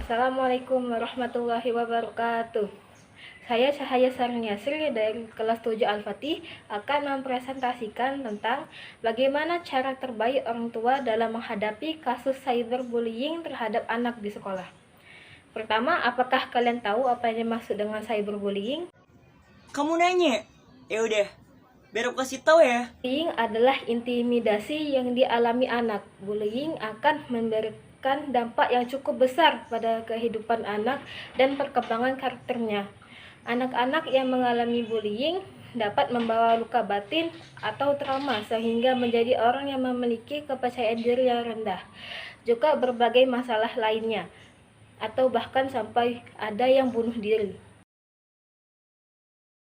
Assalamualaikum warahmatullahi wabarakatuh. Saya Cahaya Sarniasri dari kelas 7 Al-Fatih akan mempresentasikan tentang bagaimana cara terbaik orang tua dalam menghadapi kasus cyberbullying terhadap anak di sekolah. Pertama, apakah kalian tahu apa yang dimaksud dengan cyberbullying? Kamu nanya? Ya udah, biar aku kasih tahu ya. Bullying adalah intimidasi yang dialami anak. Bullying akan memberikan dampak yang cukup besar pada kehidupan anak dan perkembangan karakternya. Anak-anak yang mengalami bullying dapat membawa luka batin atau trauma sehingga menjadi orang yang memiliki kepercayaan diri yang rendah. Juga berbagai masalah lainnya, atau bahkan sampai ada yang bunuh diri.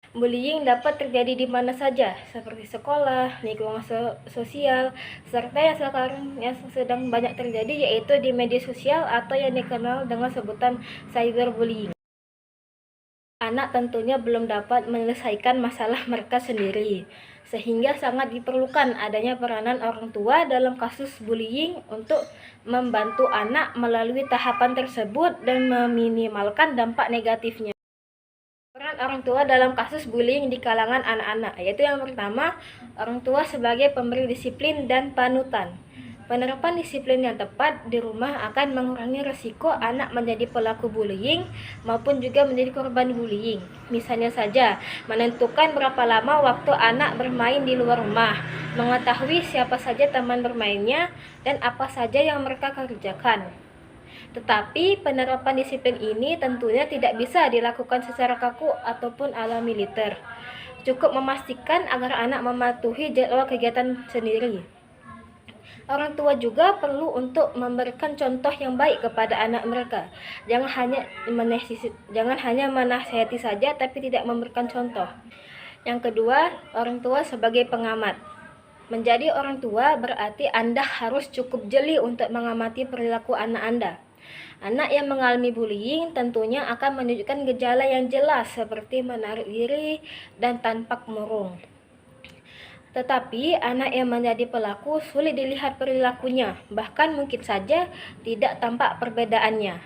Bullying dapat terjadi di mana saja, seperti sekolah, lingkungan sosial, serta yang sedang banyak terjadi yaitu di media sosial atau yang dikenal dengan sebutan cyberbullying. Anak tentunya belum dapat menyelesaikan masalah mereka sendiri, sehingga sangat diperlukan adanya peranan orang tua dalam kasus bullying untuk membantu anak melalui tahapan tersebut dan meminimalkan dampak negatifnya. Peran orang tua dalam kasus bullying di kalangan anak-anak, yaitu yang pertama, orang tua sebagai pemberi disiplin dan panutan. Penerapan disiplin yang tepat di rumah akan mengurangi risiko anak menjadi pelaku bullying maupun juga menjadi korban bullying. Misalnya saja, menentukan berapa lama waktu anak bermain di luar rumah, mengetahui siapa saja teman bermainnya, dan apa saja yang mereka kerjakan. Tetapi penerapan disiplin ini tentunya tidak bisa dilakukan secara kaku ataupun ala militer. Cukup memastikan agar anak mematuhi jadwal kegiatan sendiri. Orang tua juga perlu untuk memberikan contoh yang baik kepada anak mereka. Jangan hanya menasihati saja tapi tidak memberikan contoh. Yang kedua, orang tua sebagai pengamat. Menjadi orang tua berarti Anda harus cukup jeli untuk mengamati perilaku anak Anda. Anak yang mengalami bullying tentunya akan menunjukkan gejala yang jelas seperti menarik diri dan tampak murung. Tetapi anak yang menjadi pelaku sulit dilihat perilakunya, bahkan mungkin saja tidak tampak perbedaannya.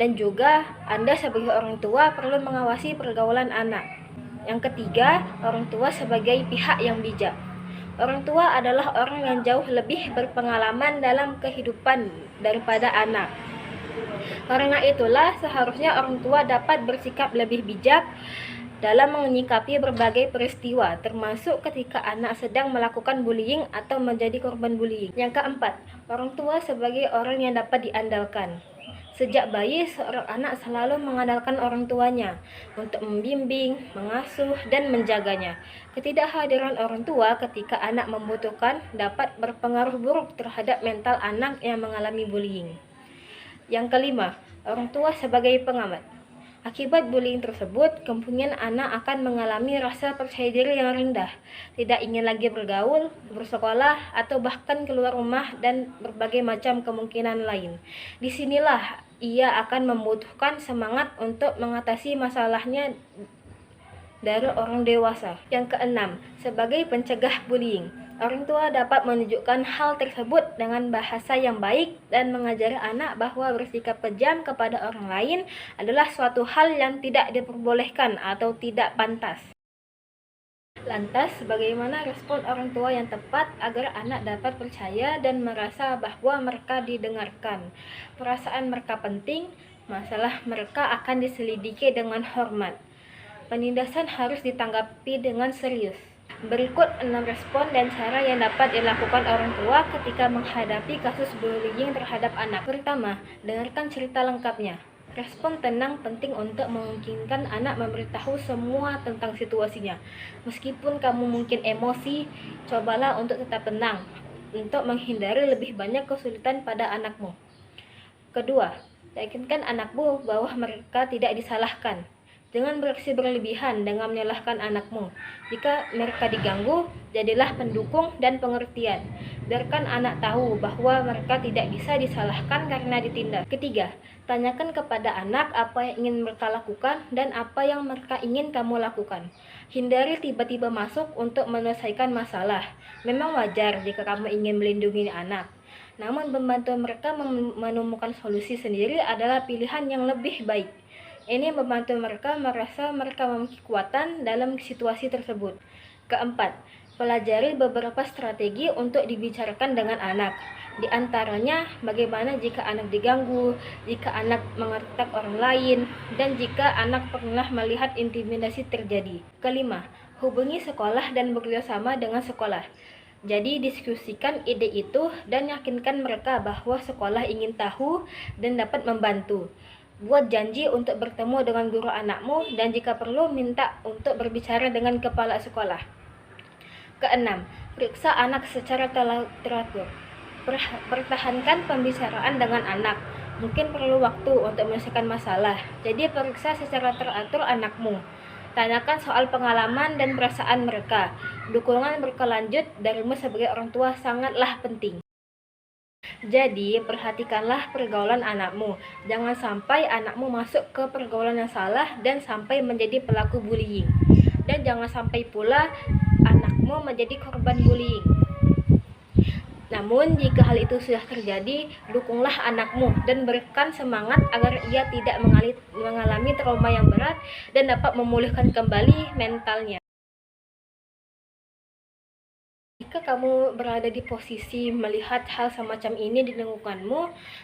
Dan juga Anda sebagai orang tua perlu mengawasi pergaulan anak. Yang ketiga, orang tua sebagai pihak yang bijak. Orang tua adalah orang yang jauh lebih berpengalaman dalam kehidupan daripada anak. Karena itulah seharusnya orang tua dapat bersikap lebih bijak dalam menyikapi berbagai peristiwa, termasuk ketika anak sedang melakukan bullying atau menjadi korban bullying. Yang keempat, orang tua sebagai orang yang dapat diandalkan. Sejak bayi, seorang anak selalu mengandalkan orang tuanya untuk membimbing, mengasuh, dan menjaganya. Ketidakhadiran orang tua ketika anak membutuhkan dapat berpengaruh buruk terhadap mental anak yang mengalami bullying. Yang kelima, orang tua sebagai pengamat. Akibat bullying tersebut, kemungkinan anak akan mengalami rasa percaya diri yang rendah, tidak ingin lagi bergaul, bersekolah, atau bahkan keluar rumah dan berbagai macam kemungkinan lain. Disinilah ia akan membutuhkan semangat untuk mengatasi masalahnya dari orang dewasa. Yang keenam, sebagai pencegah bullying. Orang tua dapat menunjukkan hal tersebut dengan bahasa yang baik dan mengajari anak bahwa bersikap kejam kepada orang lain adalah suatu hal yang tidak diperbolehkan atau tidak pantas. Lantas, bagaimana respon orang tua yang tepat agar anak dapat percaya dan merasa bahwa mereka didengarkan? Perasaan mereka penting, masalah mereka akan diselidiki dengan hormat. Penindasan harus ditanggapi dengan serius. Berikut 6 respon dan cara yang dapat dilakukan orang tua ketika menghadapi kasus bullying terhadap anak. Pertama, dengarkan cerita lengkapnya. Respon tenang penting untuk memungkinkan anak memberitahu semua tentang situasinya. Meskipun kamu mungkin emosi, cobalah untuk tetap tenang untuk menghindari lebih banyak kesulitan pada anakmu. Kedua, yakinkan anakmu bahwa mereka tidak disalahkan. Jangan bereaksi berlebihan dengan menyalahkan anakmu. Jika mereka diganggu, jadilah pendukung dan pengertian. Biarkan anak tahu bahwa mereka tidak bisa disalahkan karena ditindas. Ketiga, tanyakan kepada anak apa yang ingin mereka lakukan dan apa yang mereka ingin kamu lakukan. Hindari tiba-tiba masuk untuk menyelesaikan masalah. Memang wajar jika kamu ingin melindungi anak. Namun membantu mereka menemukan solusi sendiri adalah pilihan yang lebih baik. Ini membantu mereka merasa mereka memiliki kekuatan dalam situasi tersebut. Keempat, pelajari beberapa strategi untuk dibicarakan dengan anak. Di antaranya, bagaimana jika anak diganggu, jika anak mengertak orang lain, dan jika anak pernah melihat intimidasi terjadi. Kelima, hubungi sekolah dan bekerjasama dengan sekolah. Jadi diskusikan ide itu dan yakinkan mereka bahwa sekolah ingin tahu dan dapat membantu. Buat janji untuk bertemu dengan guru anakmu dan jika perlu minta untuk berbicara dengan kepala sekolah. Keenam, periksa anak secara teratur. Pertahankan pembicaraan dengan anak. Mungkin perlu waktu untuk menyelesaikan masalah. Jadi periksa secara teratur anakmu. Tanyakan soal pengalaman dan perasaan mereka. Dukungan berkelanjut darimu sebagai orang tua sangatlah penting. Jadi, perhatikanlah pergaulan anakmu. Jangan sampai anakmu masuk ke pergaulan yang salah dan sampai menjadi pelaku bullying. Dan jangan sampai pula anakmu menjadi korban bullying. Namun, jika hal itu sudah terjadi, dukunglah anakmu dan berikan semangat agar ia tidak mengalami trauma yang berat dan dapat memulihkan kembali mentalnya. Jika kamu berada di posisi melihat hal semacam ini di lingkunganmu,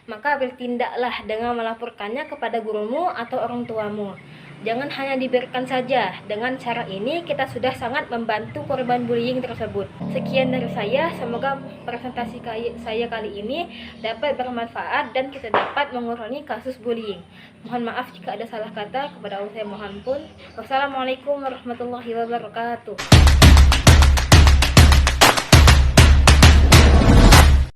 maka bertindaklah dengan melaporkannya kepada gurumu atau orang tuamu. Jangan hanya dibiarkan saja. Dengan cara ini, kita sudah sangat membantu korban bullying tersebut. Sekian dari saya, semoga presentasi saya kali ini dapat bermanfaat dan kita dapat mengurangi kasus bullying. Mohon maaf jika ada salah kata, kepada Allah saya mohon pun. Wassalamualaikum warahmatullahi wabarakatuh.